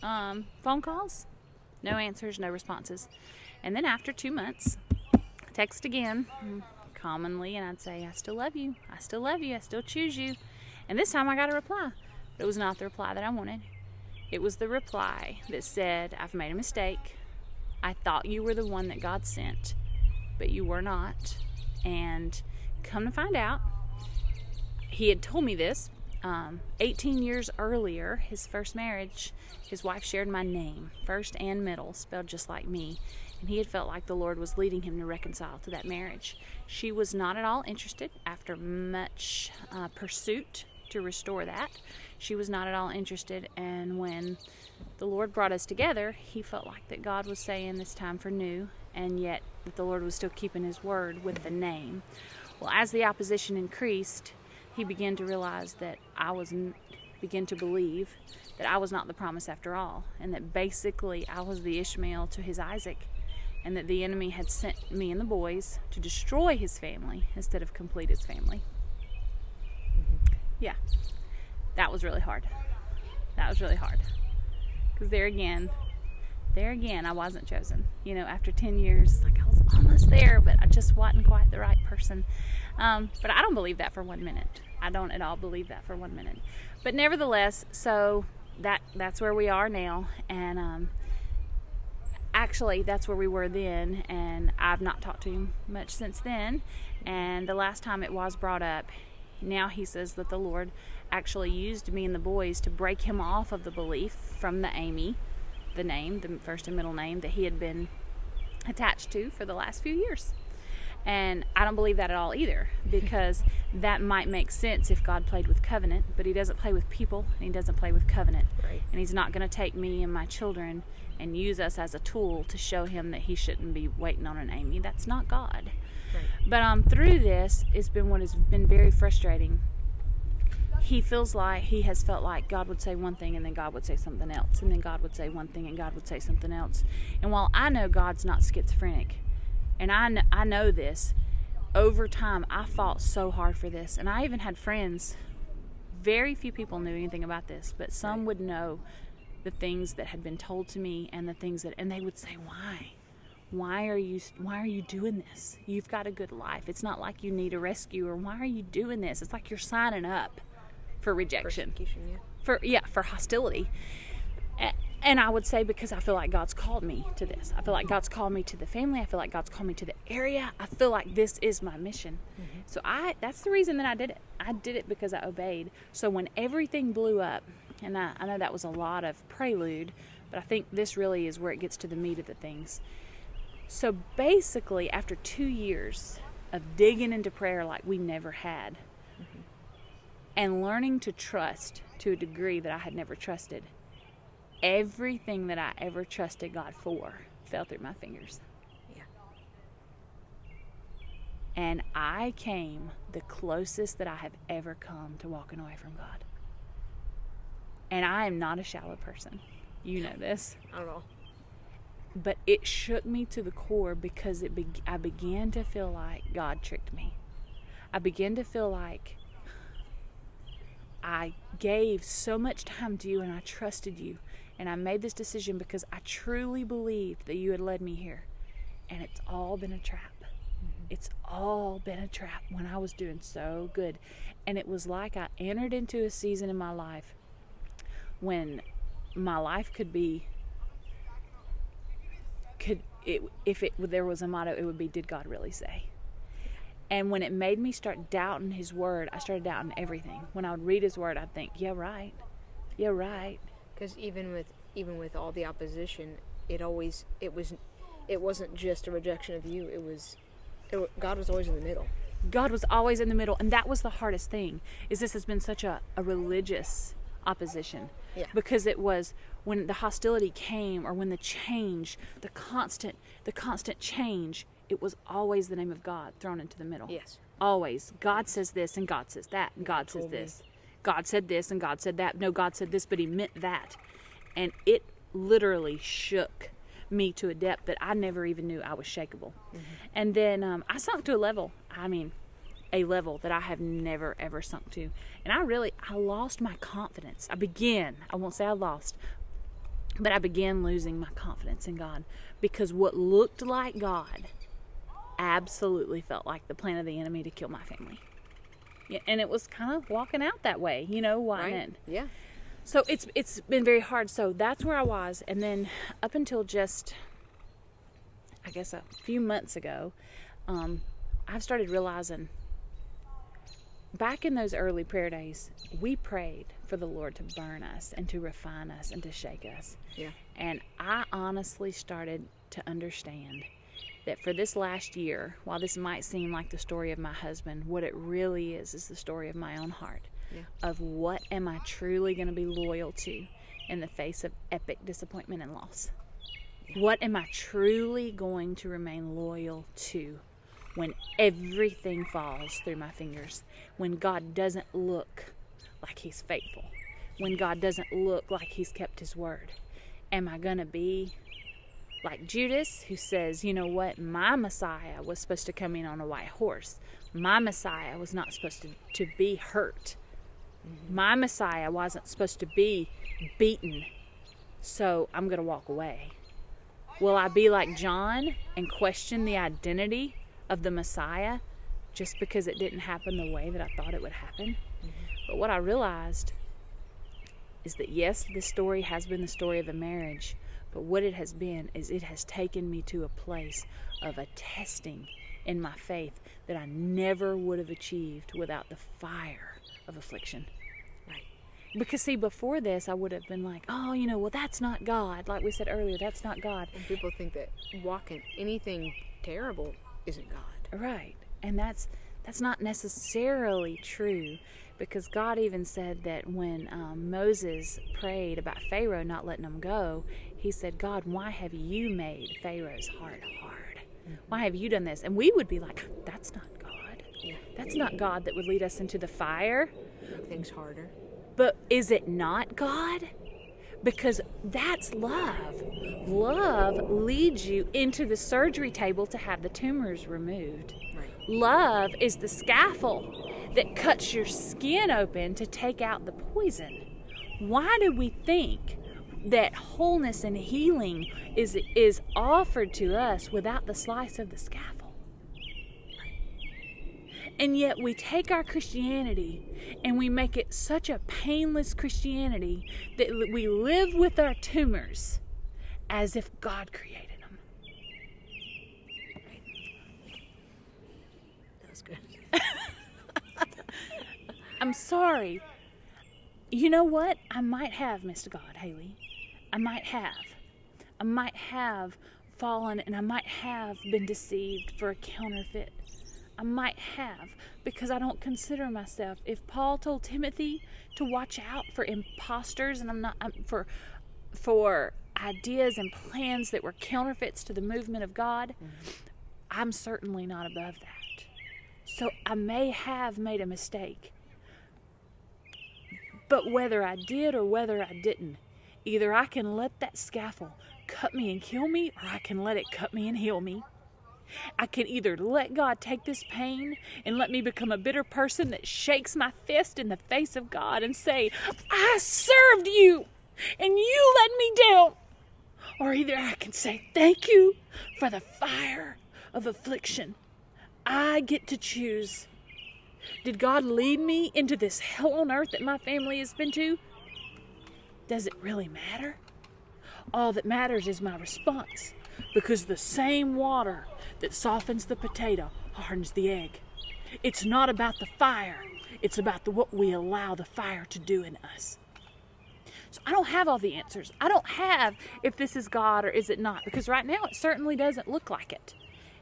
phone calls, no answers, no responses. And then after 2 months, text again, commonly, and I'd say, I still love you, I still choose you. And this time I got a reply, but it was not the reply that I wanted. It was the reply that said, I've made a mistake. I thought you were the one that God sent, but you were not. And come to find out, he had told me this 18 years earlier, his first marriage, his wife shared my name, first and middle, spelled just like me. And he had felt like the Lord was leading him to reconcile to that marriage. She was not at all interested after much pursuit to restore that. She was not at all interested. And when the Lord brought us together, he felt like that God was saying it's time for new, and yet that the Lord was still keeping his word with the name. Well, as the opposition increased, he began to realize that began to believe that I was not the promise after all, and that basically I was the Ishmael to his Isaac, and that the enemy had sent me and the boys to destroy his family instead of complete his family. Yeah, that was really hard. That was really hard. Because there again, I wasn't chosen. After 10 years, like I was almost there, but I just wasn't quite the right person. But I don't believe that for 1 minute. I don't at all believe that for 1 minute. But nevertheless, so that's where we are now. And actually, that's where we were then. And I've not talked to him much since then. And the last time it was brought up, now he says that the Lord actually used me and the boys to break him off of the belief from the Amy, the name, the first and middle name that he had been attached to for the last few years. And I don't believe that at all either, because that might make sense if God played with covenant, but he doesn't play with people, and he doesn't play with covenant. Right. And he's not going to take me and my children and use us as a tool to show him that he shouldn't be waiting on an Amy. That's not God. Right. But through this, it's been what has been very frustrating. He has felt like God would say one thing and then God would say something else, and then God would say one thing and God would say something else. And while I know God's not schizophrenic, and I know this, over time I fought so hard for this. And I even had friends, very few people knew anything about this, but some would know the things that had been told to me, and the things and they would say, why are you doing this? You've got a good life. It's not like you need a rescue. Or why are you doing this? It's like you're signing up for rejection. Persecution, For hostility. And I would say, because I feel like God's called me to this. I feel like God's called me to the family. I feel like God's called me to the area. I feel like this is my mission. Mm-hmm. So that's the reason that I did it. I did it because I obeyed. So when everything blew up, and I know that was a lot of prelude, but I think this really is where it gets to the meat of the things. So basically, after 2 years of digging into prayer like we never had, mm-hmm. and learning to trust to a degree that I had never trusted, everything that I ever trusted God for fell through my fingers. Yeah. And I came the closest that I have ever come to walking away from God. And I am not a shallow person. You know this. Not at all. But it shook me to the core, because I began to feel like God tricked me. I began to feel like I gave so much time to you and I trusted you. And I made this decision because I truly believed that you had led me here. And it's all been a trap. Mm-hmm. It's all been a trap when I was doing so good. And it was like I entered into a season in my life when my life if there was a motto, it would be, did God really say? And when it made me start doubting his word, I started doubting everything. When I would read his word, I'd think, yeah, right. Because even with all the opposition, it wasn't just a rejection of you. God was always in the middle. God was always in the middle, and that was the hardest thing. This has been such a religious opposition. Yeah. Because it was when the hostility came, or when the change, the constant change, it was always the name of God thrown into the middle. Yes. Always. God says this and God says that and God says this. God said this and God said that. No, God said this, but he meant that. And it literally shook me to a depth that I never even knew I was shakeable. Mm-hmm. And then I sunk to a level that I have never ever sunk to. And I lost my confidence. I won't say I lost, but I began losing my confidence in God, because what looked like God absolutely felt like the plan of the enemy to kill my family. Yeah, and it was kind of walking out that way, Right. Yeah. So it's been very hard. So that's where I was. And then up until just, I guess, a few months ago, I've started realizing back in those early prayer days, we prayed for the Lord to burn us and to refine us and to shake us. Yeah. And I honestly started to understand that for this last year, while this might seem like the story of my husband, what it really is the story of my own heart. Yeah. Of what am I truly going to be loyal to in the face of epic disappointment and loss? Yeah. What am I truly going to remain loyal to when everything falls through my fingers? When God doesn't look like he's faithful? When God doesn't look like he's kept his word? Am I going to be like Judas, who says, you know what, my Messiah was supposed to come in on a white horse. My Messiah was not supposed to be hurt. My Messiah wasn't supposed to be beaten. So I'm going to walk away. Will I be like John and question the identity of the Messiah just because it didn't happen the way that I thought it would happen? But what I realized is that yes, this story has been the story of a marriage, but what it has been is it has taken me to a place of a testing in my faith that I never would have achieved without the fire of affliction. Right. Because see, before this, I would have been like, oh, well, that's not God. Like we said earlier, that's not God. And people think that walking anything terrible isn't God. Right. And that's not necessarily true, because God even said that when Moses prayed about Pharaoh not letting him go, he said, God, why have you made Pharaoh's heart hard? Why have you done this? And we would be like, that's not God. Yeah. That's not God that would lead us into the fire. Make things harder. But is it not God? Because that's love. Love leads you into the surgery table to have the tumors removed. Right. Love is the scaffold that cuts your skin open to take out the poison. Why do we think that wholeness and healing is offered to us without the slice of the scaffold? And yet we take our Christianity and we make it such a painless Christianity that we live with our tumors as if God created them. That was good. I'm sorry. You know what? I might have missed God, Haley. I might have fallen, and I might have been deceived for a counterfeit. I might have, because I don't consider myself. If Paul told Timothy to watch out for imposters, and for ideas and plans that were counterfeits to the movement of God, I'm certainly not above that. So I may have made a mistake. But whether I did or whether I didn't, either I can let that scaffold cut me and kill me, or I can let it cut me and heal me. I can either let God take this pain and let me become a bitter person that shakes my fist in the face of God and say, I served you and you let me down. Or either I can say, thank you for the fire of affliction. I get to choose. Did God lead me into this hell on earth that my family has been to? Does it really matter? All that matters is my response, because the same water that softens the potato hardens the egg. It's not about the fire. It's about what we allow the fire to do in us. So I don't have all the answers. I don't have if this is God or is it not, because right now it certainly doesn't look like it.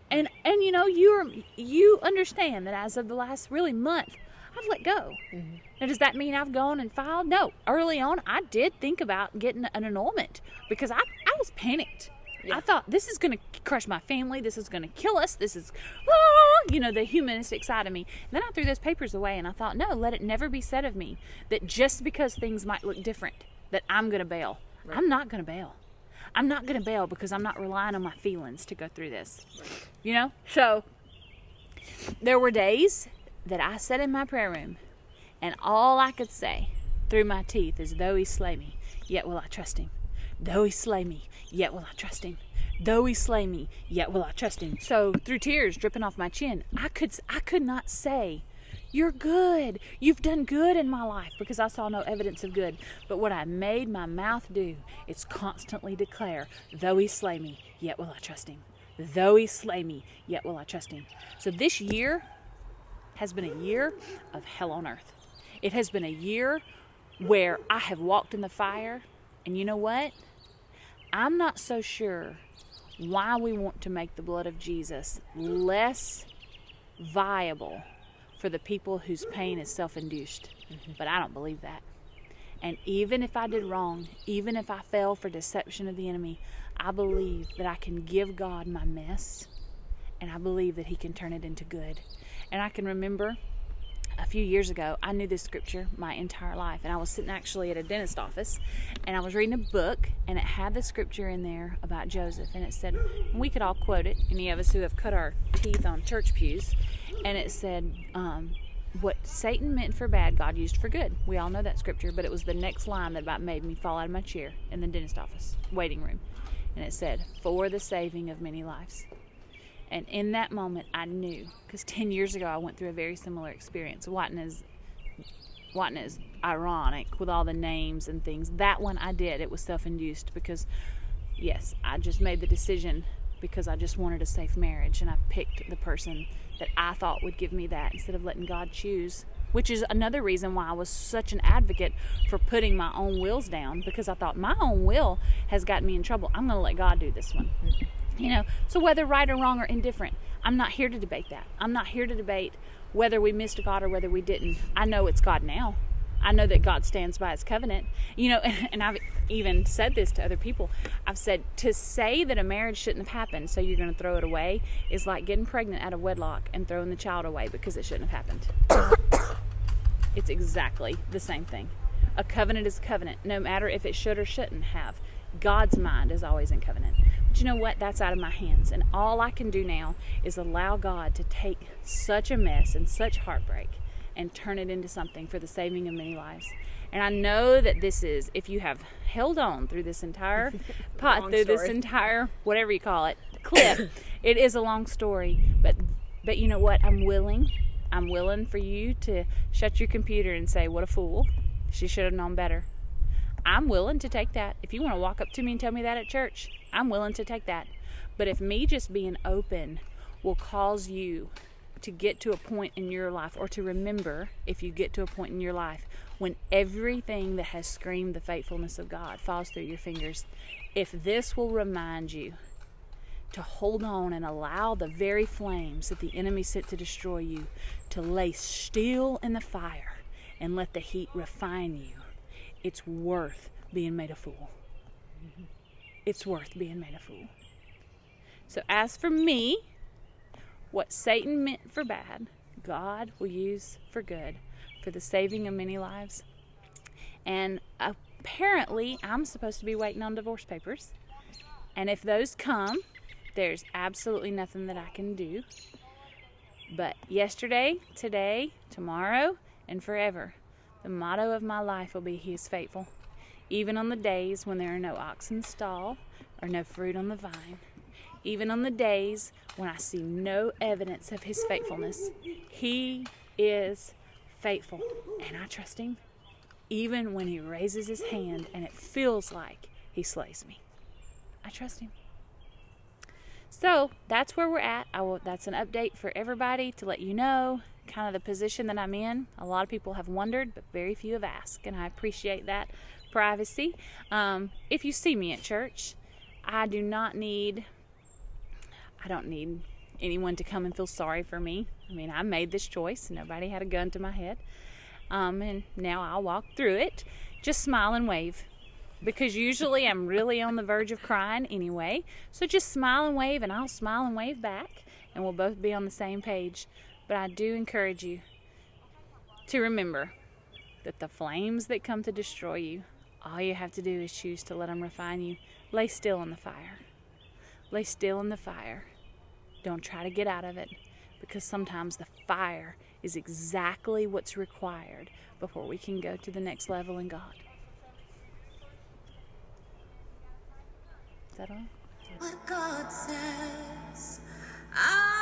And you understand that as of the last really month, I've let go. Mm-hmm. Now, does that mean I've gone and filed? No. Early on, I did think about getting an annulment because I was panicked. Yeah. I thought, this is going to crush my family. This is going to kill us. This is, the humanistic side of me. And then I threw those papers away and I thought, no, let it never be said of me that just because things might look different, that I'm going to bail. Right. I'm not going to bail. I'm not going to bail because I'm not relying on my feelings to go through this. Right. So there were days that I sat in my prayer room and all I could say through my teeth is, though he slay me, yet will I trust him. Though he slay me, yet will I trust him. Though he slay me, yet will I trust him. So through tears dripping off my chin, I could not say, you're good. You've done good in my life, because I saw no evidence of good. But what I made my mouth do is constantly declare, though he slay me, yet will I trust him. Though he slay me, yet will I trust him. So this year has been a year of hell on earth. It has been a year where I have walked in the fire, and you know what? I'm not so sure why we want to make the blood of Jesus less viable for the people whose pain is self-induced. But I don't believe that. And even if I did wrong, even if I fell for deception of the enemy, I believe that I can give God my mess, and I believe that he can turn it into good. And I can remember a few years ago, I knew this scripture my entire life, and I was sitting actually at a dentist office, and I was reading a book, and it had the scripture in there about Joseph, and it said, and we could all quote it, any of us who have cut our teeth on church pews, and it said, what Satan meant for bad, God used for good. We all know that scripture, but it was the next line that about made me fall out of my chair in the dentist office waiting room. And it said, for the saving of many lives. And in that moment, I knew, because 10 years ago, I went through a very similar experience. Wasn't as ironic with all the names and things. That one I did. It was self-induced because, yes, I just made the decision because I just wanted a safe marriage, and I picked the person that I thought would give me that instead of letting God choose, which is another reason why I was such an advocate for putting my own wills down, because I thought my own will has gotten me in trouble. I'm going to let God do this one. You know, so whether right or wrong or indifferent, I'm not here to debate that. I'm not here to debate whether we missed God or whether we didn't. I know it's God now. I know that God stands by his covenant. You know, and I've even said this to other people. I've said to say that a marriage shouldn't have happened, so you're going to throw it away, is like getting pregnant out of wedlock and throwing the child away because it shouldn't have happened. It's exactly the same thing. A covenant is a covenant, no matter if it should or shouldn't have. God's mind is always in covenant. But you know what? That's out of my hands. And all I can do now is allow God to take such a mess and such heartbreak and turn it into something for the saving of many lives. And I know that this is, if you have held on through this entire this entire, whatever you call it, clip, it is a long story. But you know what? I'm willing for you to shut your computer and say, what a fool. She should have known better. I'm willing to take that. If you want to walk up to me and tell me that at church, I'm willing to take that. But if me just being open will cause you to get to a point in your life, or to remember if you get to a point in your life when everything that has screamed the faithfulness of God falls through your fingers, if this will remind you to hold on and allow the very flames that the enemy sent to destroy you to lay still in the fire and let the heat refine you, it's worth being made a fool. It's worth being made a fool. So as for me, what Satan meant for bad, God will use for good, for the saving of many lives. And apparently, I'm supposed to be waiting on divorce papers. And if those come, there's absolutely nothing that I can do. But yesterday, today, tomorrow, and forever, the motto of my life will be, He is faithful. Even on the days when there are no ox in the stall or no fruit on the vine. Even on the days when I see no evidence of His faithfulness, He is faithful. And I trust Him. Even when He raises His hand and it feels like He slays me. I trust Him. So that's where we're at. That's an update for everybody to let you know kind of the position that I'm in. A lot of people have wondered, but very few have asked, and I appreciate that privacy. If you see me at church, I don't need anyone to come and feel sorry for me. I mean, I made this choice. Nobody had a gun to my head. And now I'll walk through it. Just smile and wave. Because usually I'm really on the verge of crying anyway. So just smile and wave, and I'll smile and wave back. And we'll both be on the same page. But I do encourage you to remember that the flames that come to destroy you, all you have to do is choose to let them refine you. Lay still in the fire. Lay still in the fire. Don't try to get out of it, because sometimes the fire is exactly what's required before we can go to the next level in God. Is that all? What God says, I